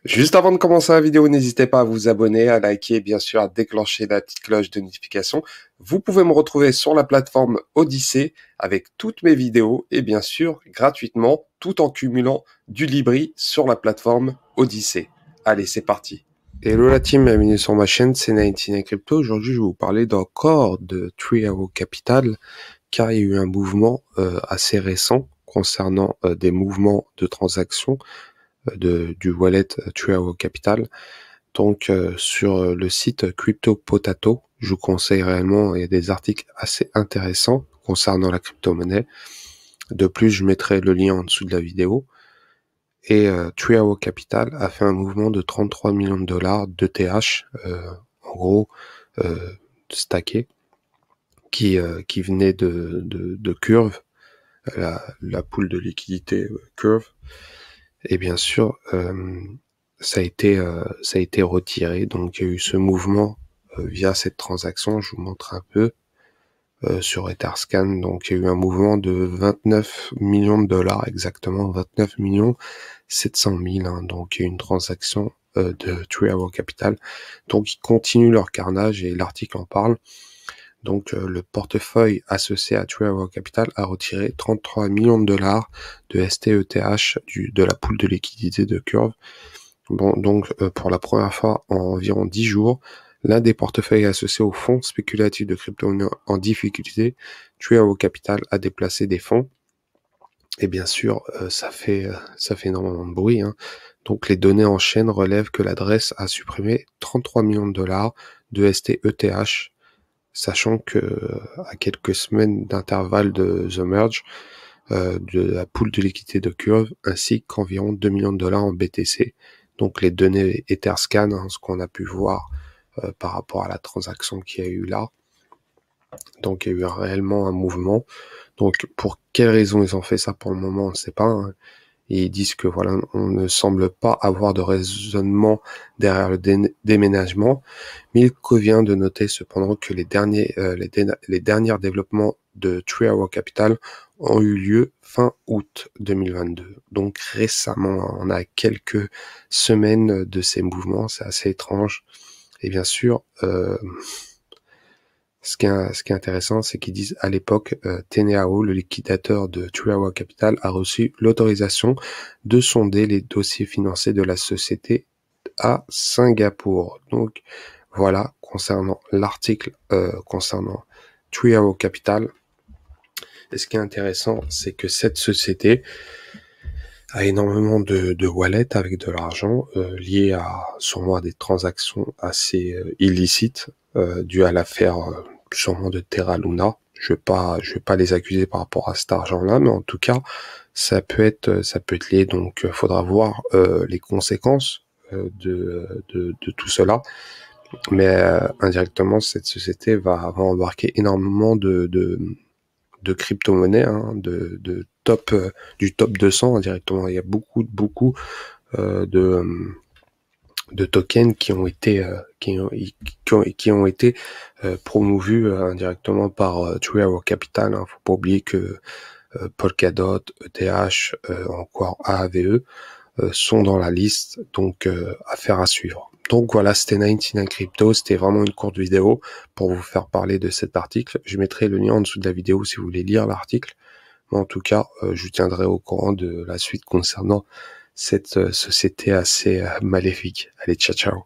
Juste avant de commencer la vidéo, n'hésitez pas à vous abonner, à liker et bien sûr à déclencher la petite cloche de notification. Vous pouvez me retrouver sur la plateforme Odyssée avec toutes mes vidéos et bien sûr gratuitement tout en cumulant du Libri sur la plateforme Odyssée. Allez, c'est parti. Hello la team, bienvenue sur ma chaîne, c'est 99 Crypto. Aujourd'hui, je vais vous parler encore de Three Arrows Capital car il y a eu un mouvement assez récent concernant des mouvements de transactions du wallet Three Arrows Capital. Donc sur le site Crypto Potato, je vous conseille réellement, il y a des articles assez intéressants concernant la crypto-monnaie. De plus, je mettrai le lien en dessous de la vidéo. Et Three Arrows Capital a fait un mouvement de 33 millions de dollars d'ETH, en gros stacké, qui venait de Curve, la pool de liquidité Curve. Et bien sûr, ça a été retiré. Donc il y a eu ce mouvement via cette transaction. Je vous montre un peu sur Etherscan. Donc il y a eu un mouvement de 29 millions de dollars, exactement 29 millions 700 000. Hein. Donc il y a eu une transaction de Three Arrows Capital. Donc ils continuent leur carnage et l'article en parle. Donc le portefeuille associé à Three Arrows Capital a retiré 33 millions de dollars de STETH de la pool de liquidité de Curve. Bon, donc pour la première fois en environ 10 jours, l'un des portefeuilles associés au fonds spéculatif de crypto-monnaie en difficulté, Three Arrows Capital, a déplacé des fonds. Et bien sûr, ça fait énormément de bruit. Hein. Donc les données en chaîne relèvent que l'adresse a supprimé 33 millions de dollars de STETH, sachant que à quelques semaines d'intervalle de The Merge, de la pool de liquidité de Curve, ainsi qu'environ 2 millions de dollars en BTC. Donc les données Etherscan, hein, ce qu'on a pu voir par rapport à la transaction qu'il y a eu là. Donc il y a eu réellement un mouvement. Donc pour quelles raisons ils ont fait ça pour le moment, on ne sait pas. Hein. Et ils disent que voilà, on ne semble pas avoir de raisonnement derrière le déménagement, mais il convient de noter cependant que les derniers développements de Three Arrows Capital ont eu lieu fin août 2022. Donc récemment, on a quelques semaines de ces mouvements, c'est assez étrange. Et bien sûr, ce qui est intéressant, c'est qu'ils disent à l'époque, Teneo, le liquidateur de Three Arrows Capital, a reçu l'autorisation de sonder les dossiers financiers de la société à Singapour. Donc voilà, concernant l'article concernant Three Arrows Capital. Et ce qui est intéressant, c'est que cette société a énormément de wallets avec de l'argent lié à sûrement à des transactions assez illicites dues à l'affaire sûrement de Terra Luna. Je vais pas les accuser par rapport à cet argent-là, mais en tout cas, ça peut être lié. Donc, faudra voir les conséquences de tout cela. Mais indirectement, cette société va embarquer énormément de crypto-monnaies, hein, du top 200 indirectement. Il y a beaucoup de tokens qui ont été promouvus indirectement par Three Arrows Capital. Hein. Faut pas oublier que Polkadot, ETH, encore AAVE sont dans la liste, donc affaire à suivre. Donc voilà, c'était 99 Crypto, c'était vraiment une courte vidéo pour vous faire parler de cet article. Je mettrai le lien en dessous de la vidéo si vous voulez lire l'article. Mais en tout cas, je vous tiendrai au courant de la suite concernant cette société assez maléfique. Allez, ciao ciao.